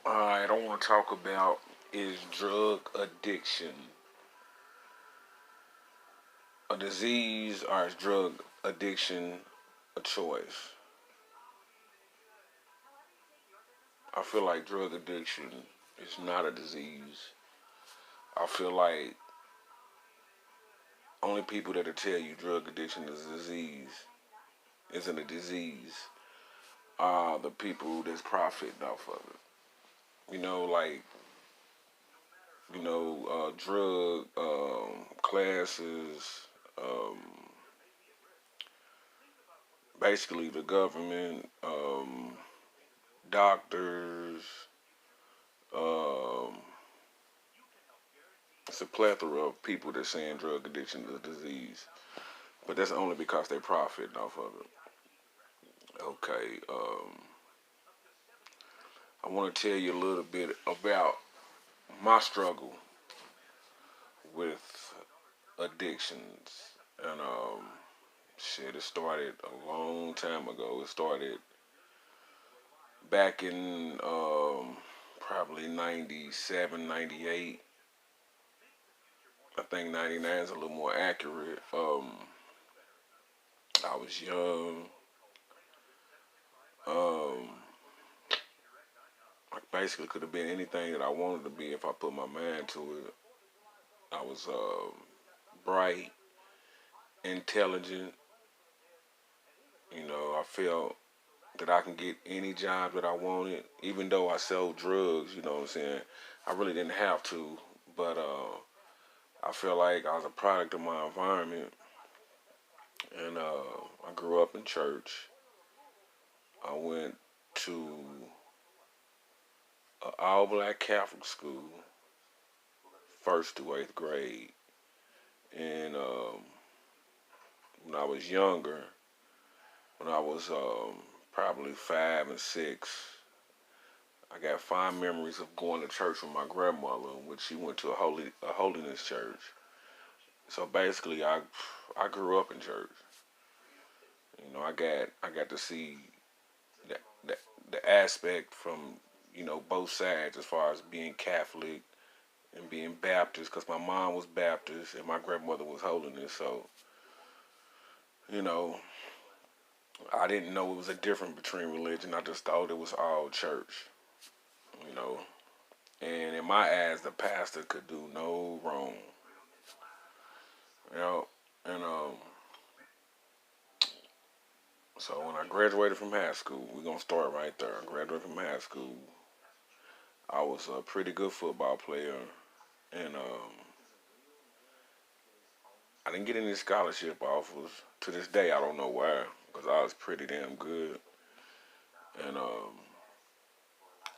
Alright, I want to talk about is drug addiction a disease or is drug addiction a choice? I feel like drug addiction is not a disease. I feel like only people that'll tell you drug addiction is a disease isn't a disease are the people that's profiting off of it. Like drug classes, um, basically the government, doctors. Um, it's a plethora of people that's saying drug addiction is a disease, but that's only because they profit off of it. Okay, I want to tell you a little bit about my struggle with addictions, and shit, it started a long time ago. It started back in probably 97, 98. I think 99 is a little more accurate. I was young. Um, I basically could have been anything that I wanted to be if I put my mind to it. I was bright, intelligent. I felt that I can get any job that I wanted, even though I sold drugs. You know what I'm saying? I really didn't have to, but I feel like I was a product of my environment, and I grew up in church. I went to an all-black Catholic school, first to eighth grade, and when I was younger, when I was probably 5 and 6, I got fond memories of going to church with my grandmother, which she went to a holiness church. So basically, I grew up in church. I got to see the the, the aspect from both sides as far as being Catholic and being Baptist, because my mom was Baptist and my grandmother was holiness. So you know, I didn't know it was a difference between religion. I just thought it was all church. You know, and in my eyes, the pastor could do no wrong. You know, and so when I graduated from high school, we're gonna start right there. I graduated from high school. I was a pretty good football player, and I didn't get any scholarship offers. To this day, I don't know why, because I was pretty damn good. And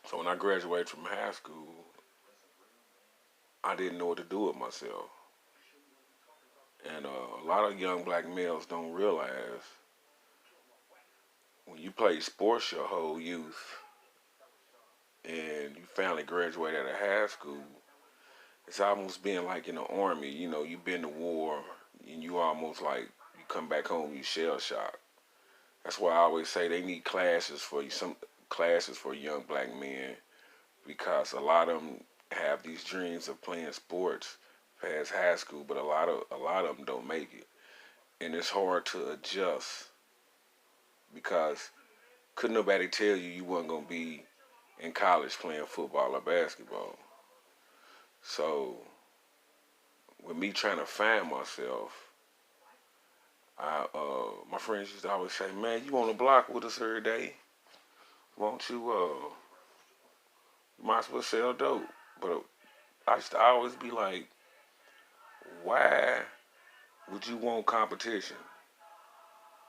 so when I graduated from high school, I didn't know what to do with myself. And a lot of young black males don't realize when you play sports your whole youth and you finally graduate out of high school, it's almost being like in the army. You've been to war and you almost like you come back home, you shell shocked. That's why I always say they need classes for you, some classes for young black men, because a lot of them have these dreams of playing sports past high school, but a lot of them don't make it, and it's hard to adjust because couldn't nobody tell you you wasn't gonna be in college playing football or basketball. So with me trying to find myself, my friends used to always say, "Man, you on the block with us every day? Won't you? You might as well sell dope." But I used to always be like, "Why would you want competition?"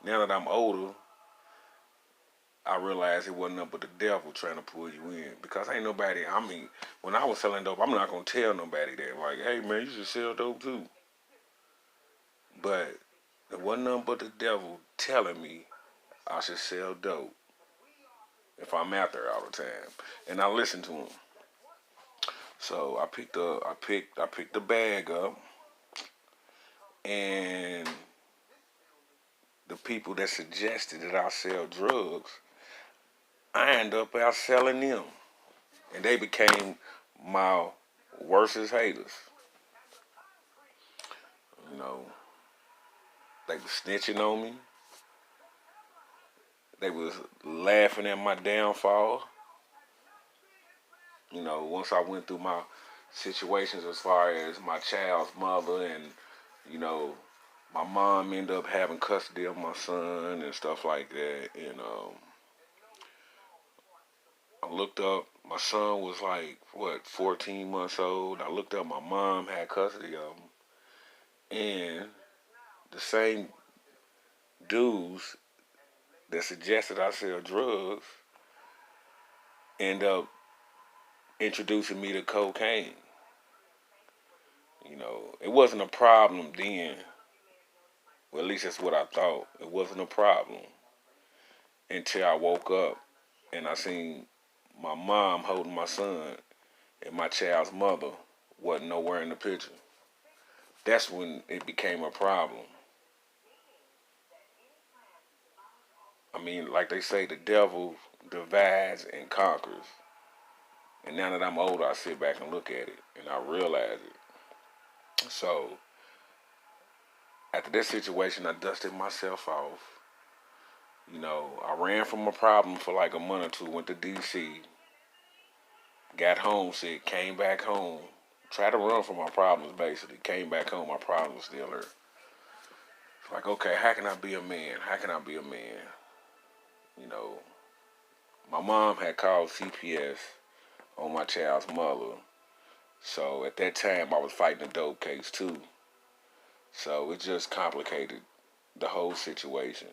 Now that I'm older, I realized it wasn't nothing but the devil trying to pull you in. Because ain't nobody. I mean, when I was selling dope, I'm not gonna tell nobody that. Like, hey man, you should sell dope too. But there wasn't nothing but the devil telling me I should sell dope if I'm out there all the time, and I listened to him. So I picked the bag up, and the people that suggested that I sell drugs, I end up out selling them. And they became my worstest haters. You know, they was snitching on me. They was laughing at my downfall. You know, once I went through my situations as far as my child's mother and, you know, my mom ended up having custody of my son and stuff like that. And I looked up, my son was like, what, 14 months old. I looked up, my mom had custody of him. And the same dudes that suggested I sell drugs end up introducing me to cocaine. You know, it wasn't a problem then. Well, at least that's what I thought. It wasn't a problem until I woke up and I seen my mom holding my son and my child's mother wasn't nowhere in the picture. That's when it became a problem. I mean, like they say, the devil divides and conquers. And now that I'm older, I sit back and look at it and I realize it. So, after that situation, I dusted myself off. You know, I ran from a problem for like a month or two, went to DC, got homesick, came back home, tried to run from my problems basically, came back home, my problems were still there. It's like, okay, how can I be a man? How can I be a man? You know, my mom had called CPS on my child's mother. So at that time, I was fighting a dope case too. So it just complicated the whole situation.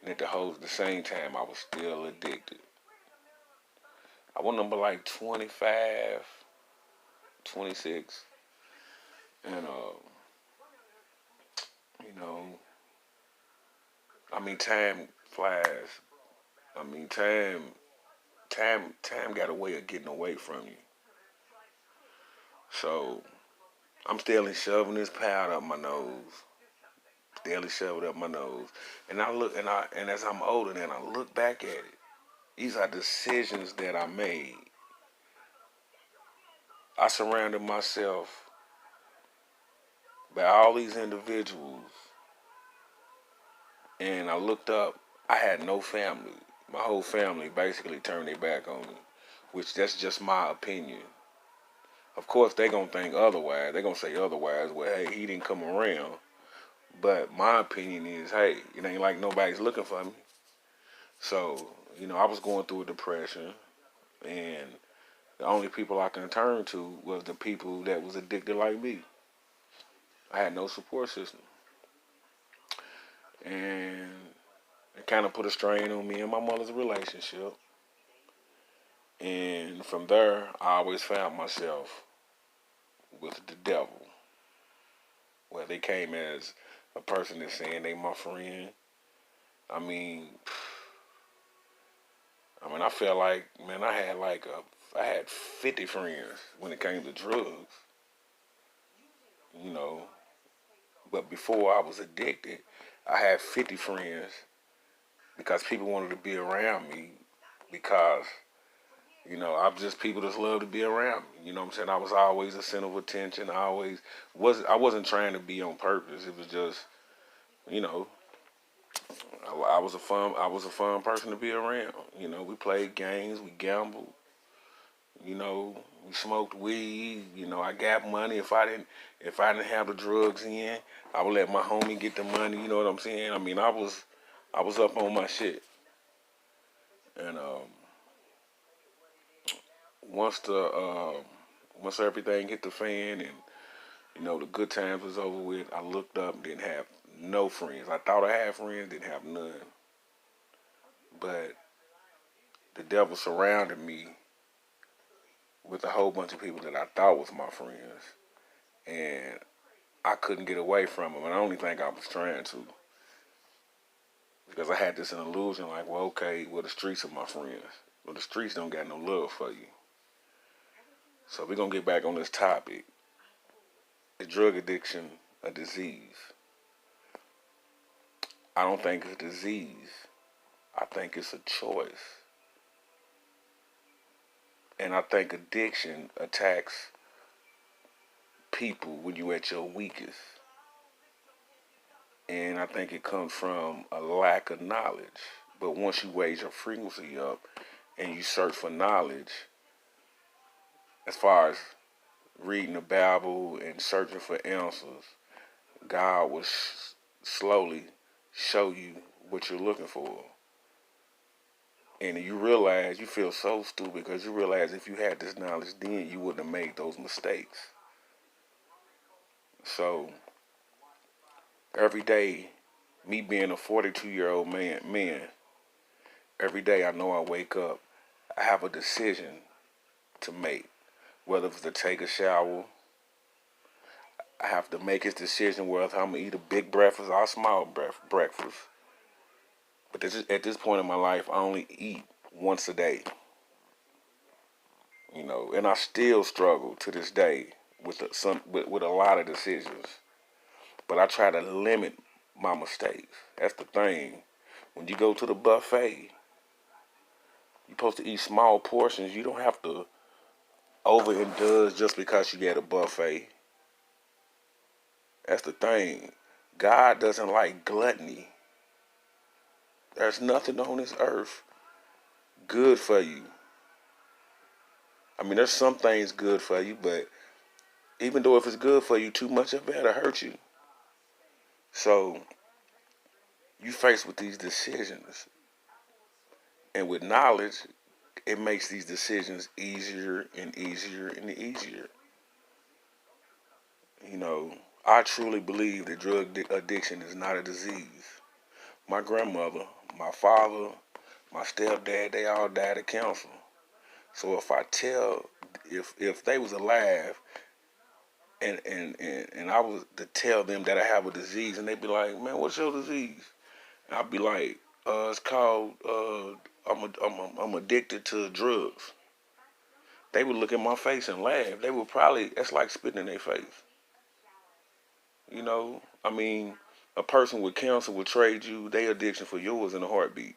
And at the same time, I was still addicted. I was number like 25, 26, and you know, I mean, time flies. I mean, time got a way of getting away from you. So I'm still shoving this powder up my nose, still shoving it up my nose, and and as I'm older, and I look back at it. These are decisions that I made. I surrounded myself by all these individuals, and I looked up. I had no family. My whole family basically turned their back on me, which that's just my opinion. Of course, they gonna think otherwise. They gonna say otherwise. Well, hey, he didn't come around. But my opinion is, hey, it ain't like nobody's looking for me. So, you know, I was going through a depression, and the only people I can turn to was the people that was addicted like me. I had no support system, and it kind of put a strain on me and my mother's relationship. And from there, I always found myself with the devil, where they came as a person that's saying they my friend. I mean, I felt like, man, I had 50 friends when it came to drugs, you know. But before I was addicted, I had 50 friends because people wanted to be around me because, you know, I'm just people just love to be around me. You know what I'm saying? I was always a center of attention. I wasn't trying to be on purpose. It was just, you know, I was a fun person to be around. You know, we played games, we gambled, you know, we smoked weed. You know, I got money. If I didn't have the drugs in, I would let my homie get the money. You know what I'm saying? I mean, I was up on my shit. And once the once everything hit the fan and you know the good times was over with, I looked up and didn't have no friends. I thought I had friends, didn't have none. But the devil surrounded me with a whole bunch of people that I thought was my friends, and I couldn't get away from them. And I only think I was trying to, because I had this illusion like, well, okay, well the streets are my friends. Well, the streets don't got no love for you. So we're gonna get back on this topic. Is drug addiction a disease? I don't think it's a disease. I think it's a choice. And I think addiction attacks people when you're at your weakest. And I think it comes from a lack of knowledge. But once you raise your frequency up and you search for knowledge, as far as reading the Bible and searching for answers, God will slowly show you what you're looking for. And you realize, you feel so stupid because you realize if you had this knowledge then, you wouldn't have made those mistakes. So, every day, me being a 42-year-old man, every day I know I wake up, I have a decision to make. Whether it's to take a shower, I have to make this decision whether I'm going to eat a big breakfast or a small breakfast. But at this point in my life, I only eat once a day. And I still struggle to this day with with a lot of decisions. But I try to limit my mistakes. That's the thing. When you go to the buffet, you're supposed to eat small portions. You don't have to overindulge just because you at a buffet. That's the thing. God doesn't like gluttony. There's nothing on this earth good for you. I mean, there's some things good for you, but even though if it's good for you, too much of it'll hurt you. So, you faced with these decisions. And with knowledge, it makes these decisions easier and easier and easier. I truly believe that drug addiction is not a disease. My grandmother, my father, my stepdad, they all died of cancer. So if they was alive and I was to tell them that I have a disease and they'd be like, man, what's your disease? And I'd be like, it's called, I'm addicted to drugs. They would look at my face and laugh. They would probably, that's like spitting in their face. I mean, a person with cancer would trade you their addiction for yours in a heartbeat.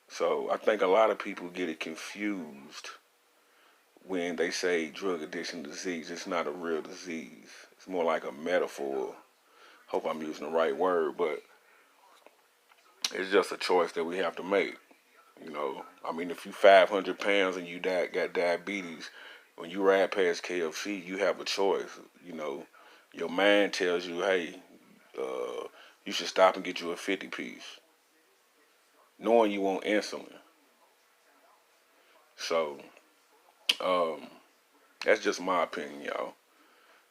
So I think a lot of people get it confused when they say drug addiction disease. It's not a real disease. It's more like a metaphor. Hope I'm using the right word, but it's just a choice that we have to make. I mean, if you 500 pounds and you got diabetes, when you ride past KFC, you have a choice. Your mind tells you, hey, you should stop and get you a 50 piece, knowing you want insulin. So, um, that's just my opinion, y'all.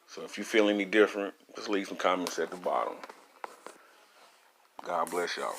So if you feel any different, just leave some comments at the bottom. God bless y'all.